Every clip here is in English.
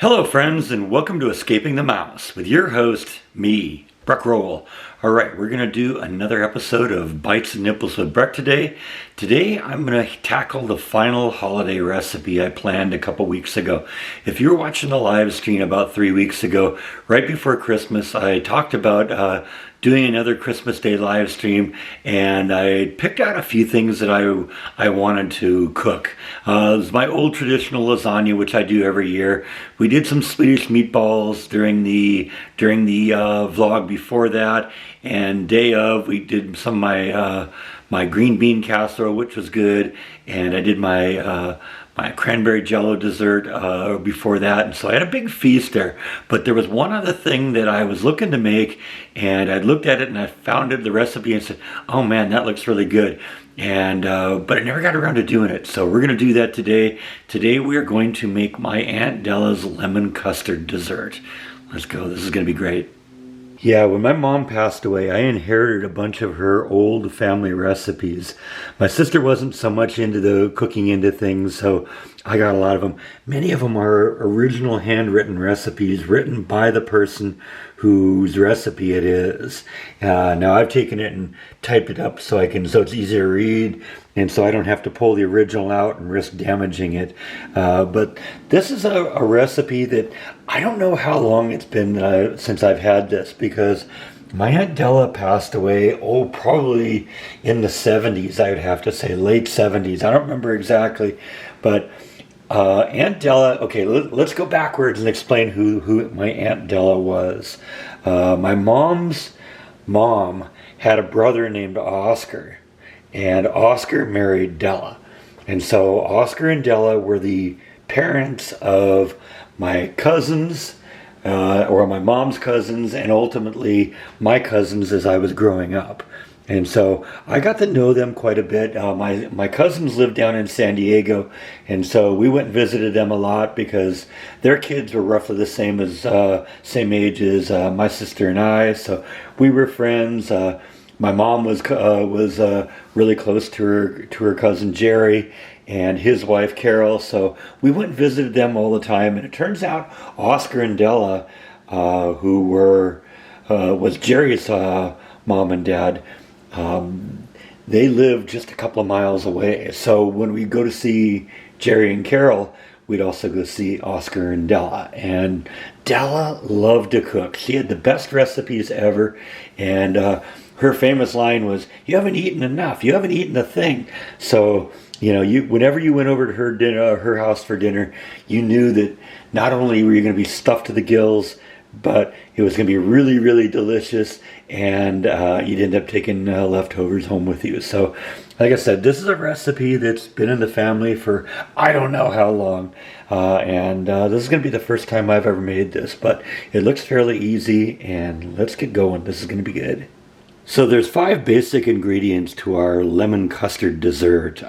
Hello friends, and welcome to Escaping the Mouse with your host, me, Breck Roll. Alright, we're going to do another episode of Bites and Nipples with Breck today. Today I'm going to tackle the final holiday recipe I planned a couple weeks ago. If you were watching the live stream about 3 weeks ago, right before Christmas, I talked about doing another Christmas Day live stream, and I picked out a few things that I wanted to cook. It was my old traditional lasagna, which I do every year. We did some Swedish meatballs during the vlog before that, and day of we did some of my green bean casserole, which was good, and I did my cranberry jello dessert before that, and so I had a big feast there. But there was one other thing that I was looking to make, and I looked at it and I found the recipe and said, oh man, that looks really good. And but I never got around to doing it, so we're going to do that today. Today we are going to make my Aunt Della's lemon custard dessert. Let's go, this is going to be great. Yeah, when my mom passed away, I inherited a bunch of her old family recipes. My sister wasn't so much into the cooking into things, so I got a lot of them. Many of them are original handwritten recipes written by the person whose recipe it is. Now I've taken it and typed it up so it's easy to read, and so I don't have to pull the original out and risk damaging it. But this is a recipe that I don't know how long it's been since I've had this, because my Aunt Della passed away, probably in the 70s, I would have to say, late 70s. I don't remember exactly, but Aunt Della, okay, let's go backwards and explain who my Aunt Della was. My mom's mom had a brother named Oscar, and Oscar married Della. And so Oscar and Della were the parents of my cousins, or my mom's cousins, and ultimately my cousins as I was growing up. And so I got to know them quite a bit. My cousins lived down in San Diego, and so we went and visited them a lot because their kids were roughly the same age as my sister and I. So we were friends. My mom was really close to her cousin Jerry and his wife Carol. So we went and visited them all the time. And it turns out Oscar and Della, who was Jerry's mom and dad, they lived just a couple of miles away. So when we go to see Jerry and Carol, we'd also go see Oscar and Della. And Della loved to cook. She had the best recipes ever. And her famous line was, "You haven't eaten enough. You haven't eaten a thing." So, whenever you went over to her house for dinner, you knew that not only were you going to be stuffed to the gills, but it was going to be really, really delicious, and you'd end up taking leftovers home with you. So, like I said, this is a recipe that's been in the family for I don't know how long, and this is going to be the first time I've ever made this, but it looks fairly easy, and let's get going. This is going to be good. So there's 5 basic ingredients to our lemon custard dessert.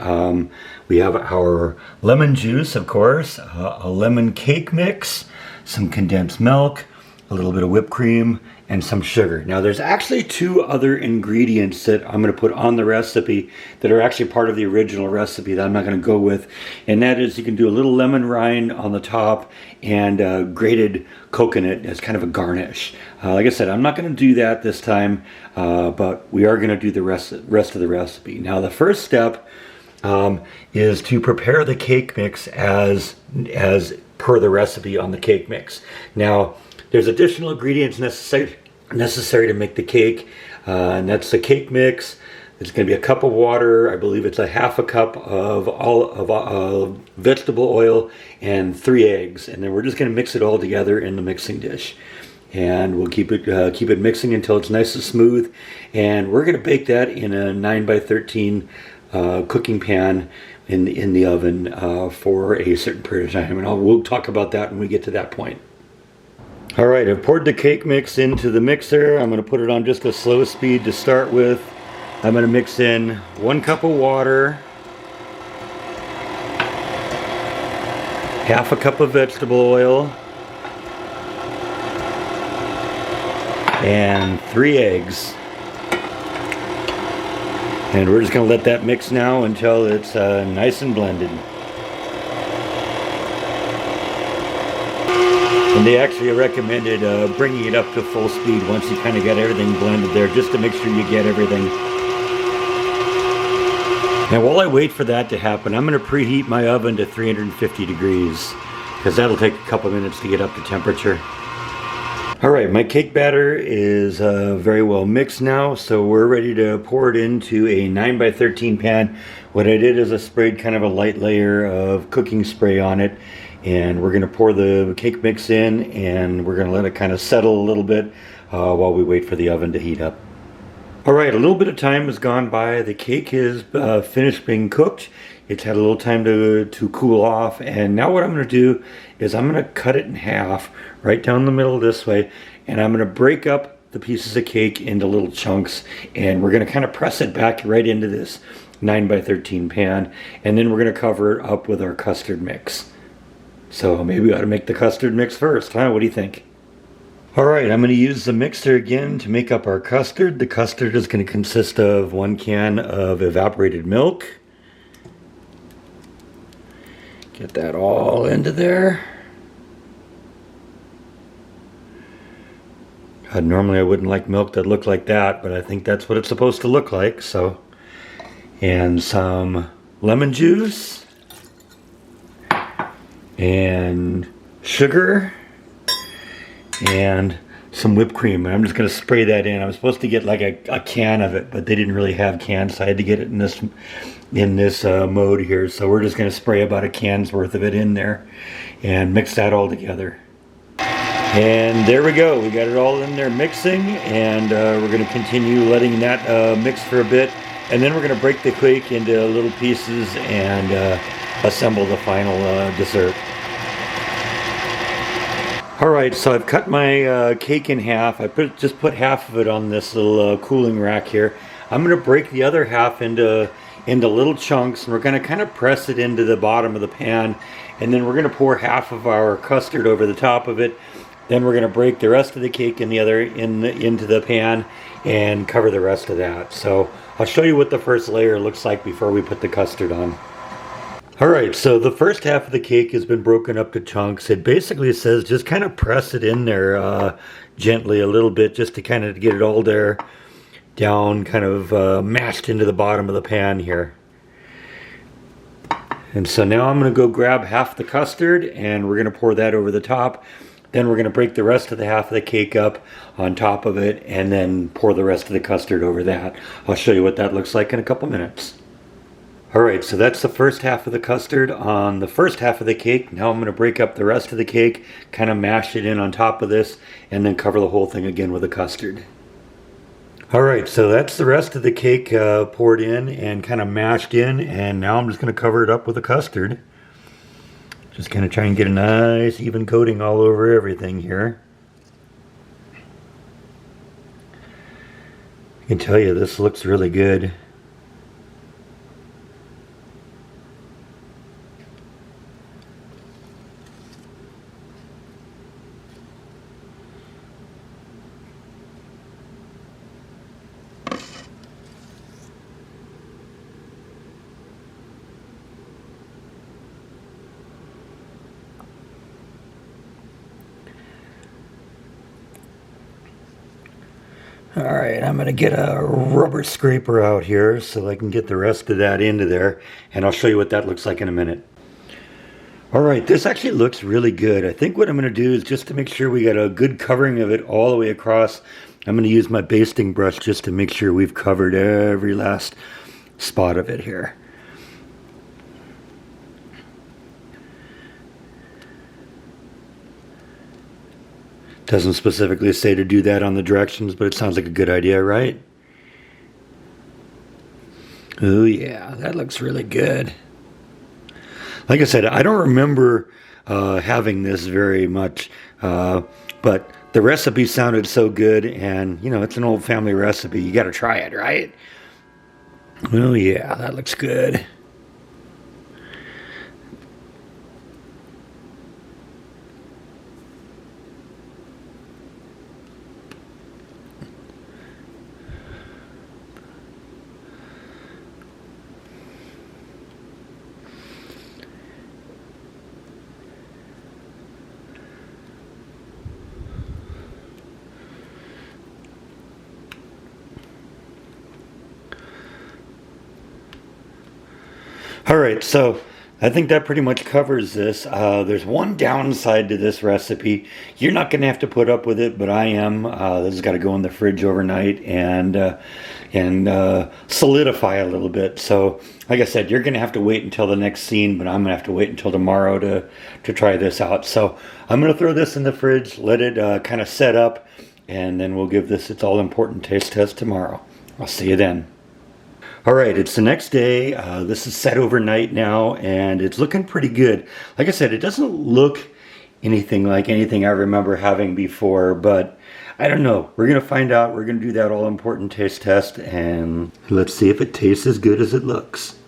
We have our lemon juice, of course, a lemon cake mix, some condensed milk, a little bit of whipped cream, and some sugar. Now there's actually 2 other ingredients that I'm going to put on the recipe that are actually part of the original recipe that I'm not going to go with, and that is you can do a little lemon rind on the top and grated coconut as kind of a garnish. Like I said, I'm not going to do that this time, but we are going to do the rest of the recipe. Now the first step is to prepare the cake mix as per the recipe on the cake mix. Now there's additional ingredients necessary to make the cake, and that's the cake mix. It's going to be a cup of water. I believe it's a half a cup of vegetable oil and 3 eggs, and then we're just going to mix it all together in the mixing dish. And we'll keep it mixing until it's nice and smooth. And we're going to bake that in a 9x13 cooking pan in the oven for a certain period of time. And we'll talk about that when we get to that point. All right, I've poured the cake mix into the mixer. I'm going to put it on just a slow speed to start with. I'm going to mix in 1 cup of water, half a cup of vegetable oil, and 3 eggs. And we're just going to let that mix now until it's nice and blended. And they actually recommended bringing it up to full speed once you kind of got everything blended there, just to make sure you get everything. Now while I wait for that to happen, I'm going to preheat my oven to 350 degrees because that'll take a couple minutes to get up to temperature. Alright, my cake batter is very well mixed now, so we're ready to pour it into a 9x13 pan. What I did is I sprayed kind of a light layer of cooking spray on it, and we're going to pour the cake mix in, and we're going to let it kind of settle a little bit while we wait for the oven to heat up. Alright, a little bit of time has gone by. The cake is finished being cooked. It's had a little time to cool off, and now what I'm going to do is I'm going to cut it in half right down the middle this way, and I'm going to break up the pieces of cake into little chunks, and we're going to kind of press it back right into this 9x13 pan, and then we're going to cover it up with our custard mix. So maybe we ought to make the custard mix first, huh? What do you think? Alright, I'm going to use the mixer again to make up our custard. The custard is going to consist of 1 can of evaporated milk. Get that all into there. God, normally I wouldn't like milk that looked like that, but I think that's what it's supposed to look like. So, and some lemon juice and sugar and some whipped cream. And I'm just going to spray that in. I was supposed to get like a can of it, but they didn't really have cans, so I had to get it in this mode here. So we're just going to spray about a can's worth of it in there and mix that all together. And there we go. We got it all in there mixing, and we're going to continue letting that mix for a bit, and then we're going to break the cake into little pieces and assemble the final dessert. Alright, so I've cut my cake in half. I just put half of it on this little cooling rack here. I'm going to break the other half into little chunks, and we're going to kind of press it into the bottom of the pan, and then we're going to pour half of our custard over the top of it. Then we're going to break the rest of the cake into the pan and cover the rest of that. So I'll show you what the first layer looks like before we put the custard on. Alright, so the first half of the cake has been broken up to chunks. It basically says just kind of press it in there gently a little bit, just to kind of get it all there down, kind of mashed into the bottom of the pan here. And so now I'm going to go grab half the custard, and we're going to pour that over the top. Then we're going to break the rest of the half of the cake up on top of it, and then pour the rest of the custard over that. I'll show you what that looks like in a couple minutes. Alright, so that's the first half of the custard on the first half of the cake. Now I'm going to break up the rest of the cake, kind of mash it in on top of this, and then cover the whole thing again with the custard. Alright, so that's the rest of the cake poured in and kind of mashed in, and now I'm just going to cover it up with the custard. Just kind of try and get a nice even coating all over everything here. I can tell you this looks really good. Alright, I'm going to get a rubber scraper out here so I can get the rest of that into there, and I'll show you what that looks like in a minute. Alright, this actually looks really good. I think what I'm going to do is, just to make sure we got a good covering of it all the way across, I'm going to use my basting brush just to make sure we've covered every last spot of it here. Doesn't specifically say to do that on the directions, but it sounds like a good idea, right? Oh yeah, that looks really good. Like I said, I don't remember having this very much, but the recipe sounded so good, and you know, it's an old family recipe. You got to try it, right? Oh yeah, that looks good. All right, so I think that pretty much covers this. There's one downside to this recipe. You're not going to have to put up with it, but I am. This has got to go in the fridge overnight and solidify a little bit. So, like I said, you're going to have to wait until the next scene, but I'm going to have to wait until tomorrow to try this out. So I'm going to throw this in the fridge, let it kind of set up, and then we'll give this its all-important taste test tomorrow. I'll see you then. All right, it's the next day. This is set overnight now, and it's looking pretty good. Like I said, it doesn't look anything like anything I remember having before, but I don't know. We're going to find out. We're going to do that all-important taste test, and let's see if it tastes as good as it looks.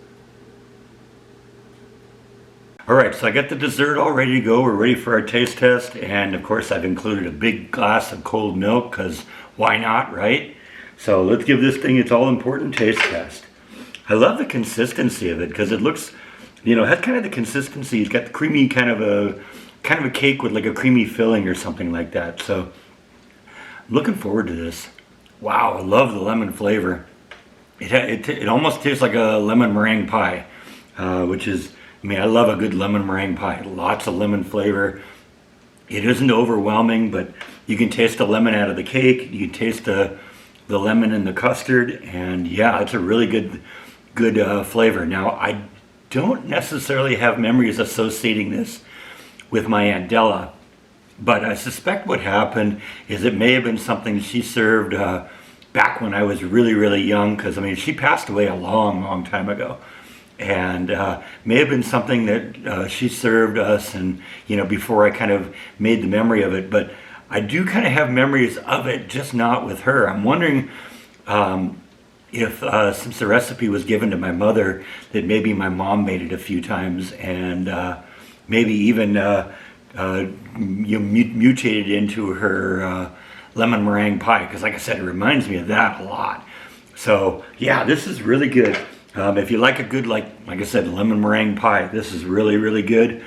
All right, so I got the dessert all ready to go. We're ready for our taste test, and of course I've included a big glass of cold milk, because why not, right? So let's give this thing its all-important taste test. I love the consistency of it because it looks, it has kind of the consistency. It's got the creamy kind of a cake with like a creamy filling or something like that. So I'm looking forward to this. Wow, I love the lemon flavor. It almost tastes like a lemon meringue pie, which is, I love a good lemon meringue pie. Lots of lemon flavor. It isn't overwhelming, but you can taste the lemon out of the cake. You can taste the lemon in the custard, and yeah, it's a really good flavor. Now, I don't necessarily have memories associating this with my Aunt Della, but I suspect what happened is it may have been something she served back when I was really, really young, because she passed away a long, long time ago, and may have been something that she served us, and before I kind of made the memory of it. But I do kind of have memories of it, just not with her. I'm wondering if since the recipe was given to my mother, that maybe my mom made it a few times, and maybe even mutated into her lemon meringue pie, because like I said, it reminds me of that a lot. So yeah, this is really good. If you like a good, like I said, lemon meringue pie, this is really, really good.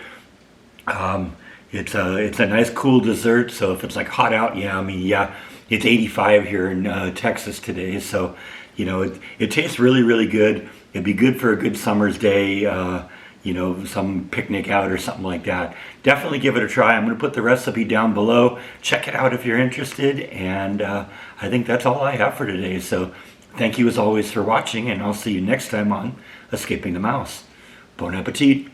It's a nice cool dessert, so if it's like hot out, it's 85 here in Texas today, so it tastes really, really good. It'd be good for a good summer's day, some picnic out or something like that. Definitely give it a try. I'm going to put the recipe down below. Check it out if you're interested, and I think that's all I have for today. So thank you as always for watching, and I'll see you next time on Escaping the Mouse. Bon appetit!